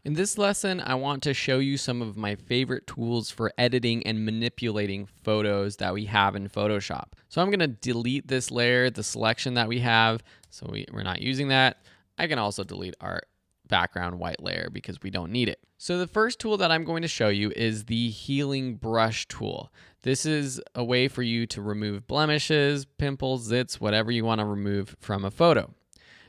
In this lesson, I want to show you some of my favorite tools for editing and manipulating photos that we have in Photoshop. So I'm going to delete this layer, the selection that we have, so we're not using that. I can also delete our background white layer because we don't need it. So the first tool that I'm going to show you is the healing brush tool. This is a way for you to remove blemishes, pimples, zits, whatever you want to remove from a photo.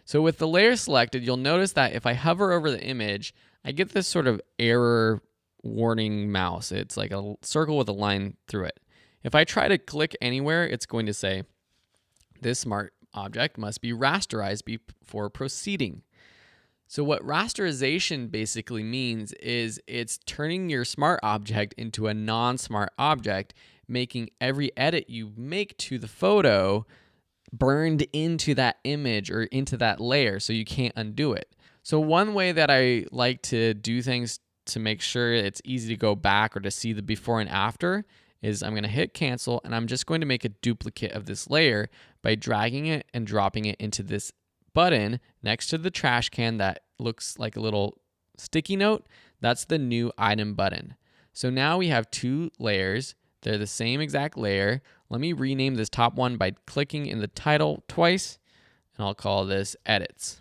So with the layer selected, you'll notice that if I hover over the image, I get this sort of error warning mouse. It's like a circle with a line through it. If I try to click anywhere, it's going to say, this smart object must be rasterized before proceeding. So what rasterization basically means is it's turning your smart object into a non-smart object, making every edit you make to the photo burned into that image or into that layer so you can't undo it. So one way that I like to do things to make sure it's easy to go back or to see the before and after is I'm going to hit cancel, and I'm just going to make a duplicate of this layer by dragging it and dropping it into this button next to the trash can that looks like a little sticky note. That's the new item button. So now we have two layers. They're the same exact layer. Let me rename this top one by clicking in the title twice, and I'll call this edits.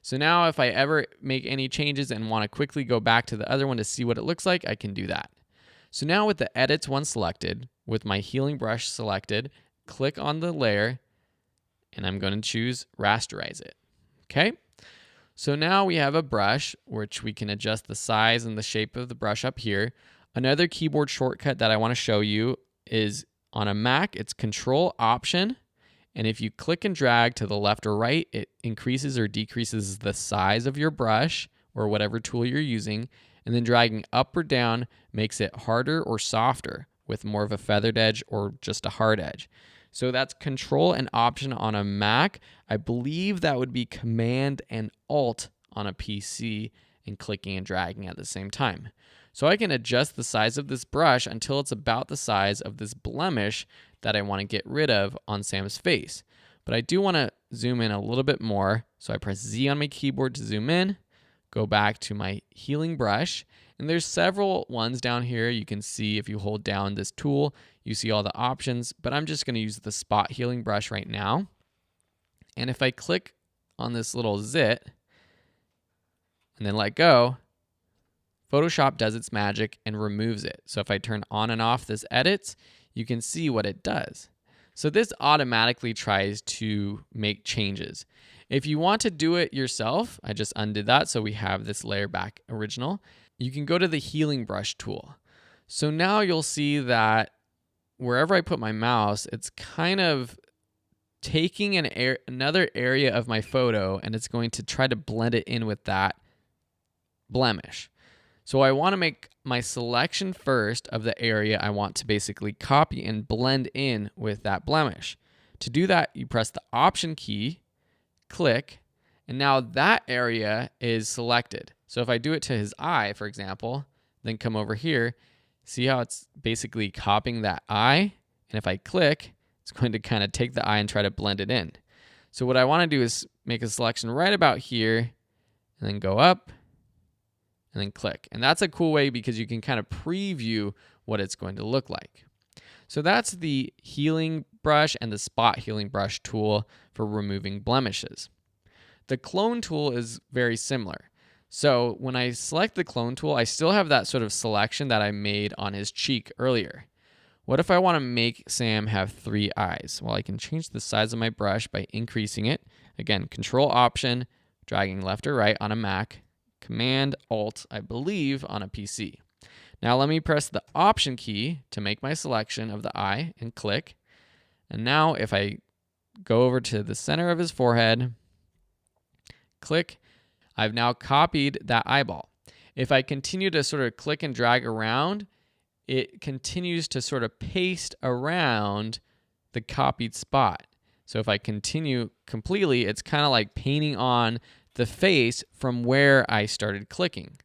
So now if I ever make any changes and want to quickly go back to the other one to see what it looks like, I can do that. So now with the edits one selected, with my healing brush selected, click on the layer, and I'm going to choose rasterize it. Okay? So now we have a brush, which we can adjust the size and the shape of the brush up here. Another keyboard shortcut that I want to show you is on a Mac, it's Control Option. And if you click and drag to the left or right, it increases or decreases the size of your brush or whatever tool you're using. And then dragging up or down makes it harder or softer with more of a feathered edge or just a hard edge. So that's Control and Option on a Mac. I believe that would be Command and Alt on a PC and clicking and dragging at the same time. So I can adjust the size of this brush until it's about the size of this blemish that I want to get rid of on Sam's face. But I do want to zoom in a little bit more. So I press Z on my keyboard to zoom in, go back to my healing brush. And there's several ones down here. You can see if you hold down this tool, you see all the options, but I'm just going to use the spot healing brush right now. And if I click on this little zit and then let go, Photoshop does its magic and removes it. So if I turn on and off this edits, you can see what it does. So this automatically tries to make changes. If you want to do it yourself, I just undid that so we have this layer back original. You can go to the healing brush tool. So now you'll see that wherever I put my mouse, it's kind of taking another area of my photo and it's going to try to blend it in with that blemish. So I want to make my selection first of the area I want to basically copy and blend in with that blemish. To do that, you press the Option key, click, and now that area is selected. So if I do it to his eye, for example, then come over here, see how it's basically copying that eye? And if I click, it's going to kind of take the eye and try to blend it in. So what I want to do is make a selection right about here, and then go up, and then click. And that's a cool way because you can kind of preview what it's going to look like. So that's the healing brush and the spot healing brush tool for removing blemishes. The clone tool is very similar. So when I select the clone tool, I still have that sort of selection that I made on his cheek earlier. What if I want to make Sam have 3 eyes? Well, I can change the size of my brush by increasing it. Again, Control Option, dragging left or right on a Mac, Command Alt, I believe, on a PC. Now let me press the Option key to make my selection of the eye and click. And now if I go over to the center of his forehead, click, I've now copied that eyeball. If I continue to sort of click and drag around, it continues to sort of paste around the copied spot. So if I continue completely, it's kind of like painting on the face from where I started clicking.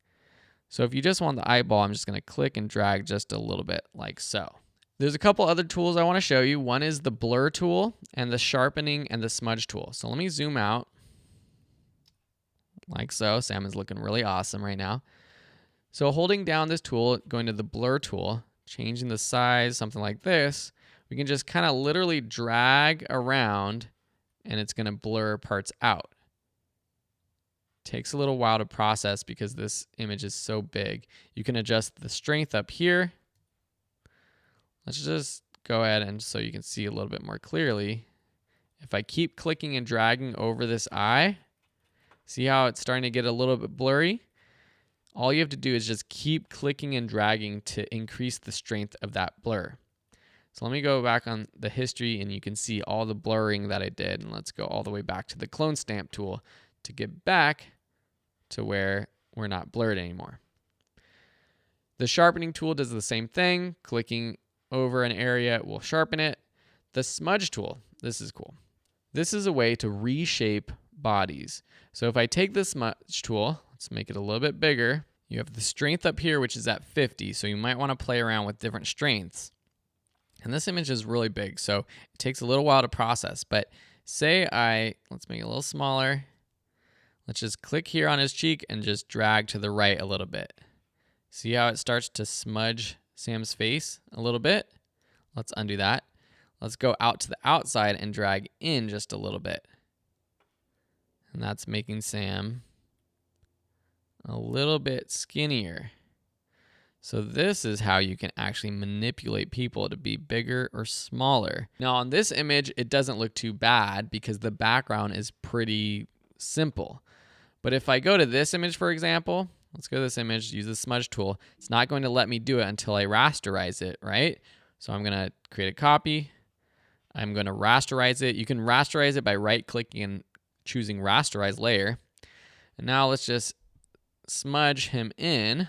So if you just want the eyeball, I'm just going to click and drag just a little bit like so. There's a couple other tools I want to show you. One is the blur tool and the sharpening and the smudge tool. So let me zoom out. like so. Sam is looking really awesome right now. So holding down this tool, going to the blur tool, changing the size, something like this, we can just kind of literally drag around and it's going to blur parts out. Takes a little while to process because this image is so big. You can adjust the strength up here. Let's just go ahead and so you can see a little bit more clearly. If I keep clicking and dragging over this eye, see how it's starting to get a little bit blurry? All you have to do is just keep clicking and dragging to increase the strength of that blur. So let me go back on the history and you can see all the blurring that I did. And let's go all the way back to the clone stamp tool to get back to where we're not blurred anymore. The sharpening tool does the same thing. Clicking over an area will sharpen it. The smudge tool, this is cool. This is a way to reshape bodies. So if I take the smudge tool, let's make it a little bit bigger. You have the strength up here, which is at 50. So you might want to play around with different strengths. And this image is really big, so it takes a little while to process. But say let's make it a little smaller. Let's just click here on his cheek and just drag to the right a little bit. See how it starts to smudge Sam's face a little bit? Let's undo that. Let's go out to the outside and drag in just a little bit. And that's making Sam a little bit skinnier. So this is how you can actually manipulate people to be bigger or smaller. Now on this image, it doesn't look too bad because the background is pretty simple. But if I go to this image, for example, let's go to this image, use the smudge tool. It's not going to let me do it until I rasterize it, right? So I'm gonna create a copy. I'm gonna rasterize it. You can rasterize it by right-clicking and choosing rasterize layer. And now let's just smudge him in.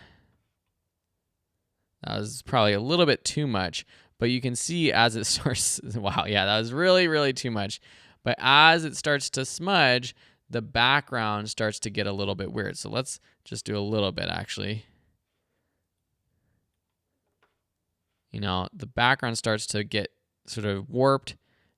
That was probably a little bit too much, but you can see as it starts, wow, yeah, that was really, really too much. But as it starts to smudge, the background starts to get a little bit weird. So let's just do a little bit actually. You know, the background starts to get sort of warped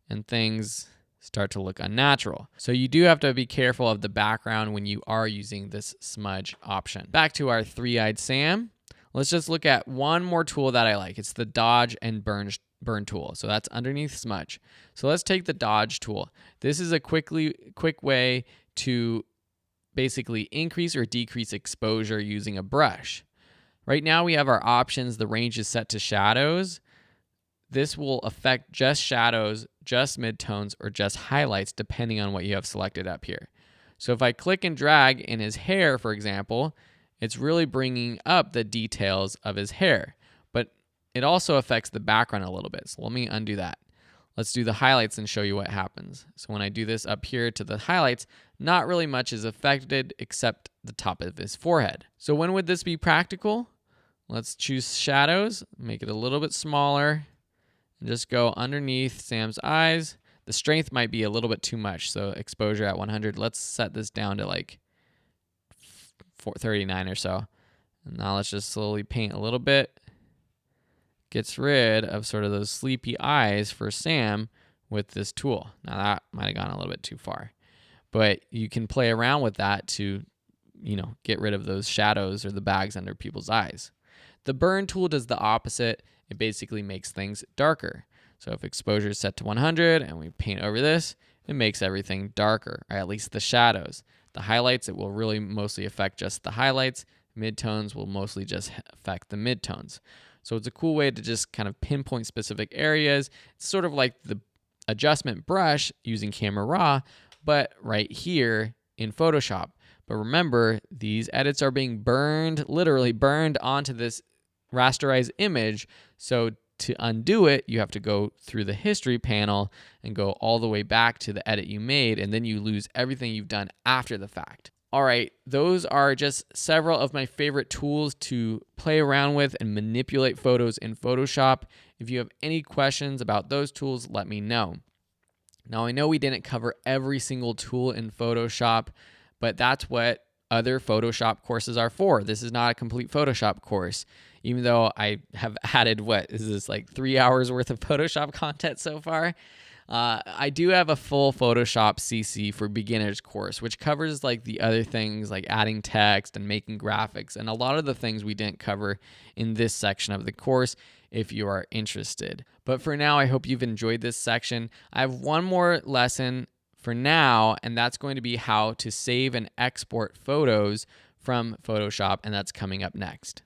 and things start to look unnatural. So you do have to be careful of the background when you are using this smudge option. Back to our three-eyed Sam. Let's just look at one more tool that I like. It's the dodge and burn tool. So that's underneath smudge. So let's take the dodge tool. This is a quick way to basically increase or decrease exposure using a brush. Right now we have our options. The range is set to shadows. This will affect just shadows, just midtones, or just highlights depending on what you have selected up here. So if I click and drag in his hair, for example, it's really bringing up the details of his hair, but it also affects the background a little bit. So let me undo that. Let's do the highlights and show you what happens. So when I do this up here to the highlights, not really much is affected except the top of his forehead. So when would this be practical? Let's choose shadows, make it a little bit smaller, and just go underneath Sam's eyes. The strength might be a little bit too much, so exposure at 100. Let's set this down to like 439 or so. And now let's just slowly paint a little bit. Gets rid of sort of those sleepy eyes for Sam with this tool. Now that might have gone a little bit too far, but you can play around with that to, you know, get rid of those shadows or the bags under people's eyes. The burn tool does the opposite. It basically makes things darker. So if exposure is set to 100 and we paint over this, it makes everything darker, or at least the shadows. The highlights, it will really mostly affect just the highlights. Midtones will mostly just affect the midtones. So it's a cool way to just kind of pinpoint specific areas. It's sort of like the adjustment brush using Camera Raw, but right here in Photoshop. But remember, these edits are being burned, literally burned onto this rasterized image. So to undo it, you have to go through the history panel and go all the way back to the edit you made, and then you lose everything you've done after the fact. All right, those are just several of my favorite tools to play around with and manipulate photos in Photoshop. If you have any questions about those tools, let me know. Now, I know we didn't cover every single tool in Photoshop, but that's what other Photoshop courses are for. This is not a complete Photoshop course, even though I have added, what is this, like 3 hours worth of Photoshop content so far? I do have a full Photoshop CC for beginners course, which covers like the other things like adding text and making graphics and a lot of the things we didn't cover in this section of the course if you are interested. But for now, I hope you've enjoyed this section. I have one more lesson for now, and that's going to be how to save and export photos from Photoshop, and that's coming up next.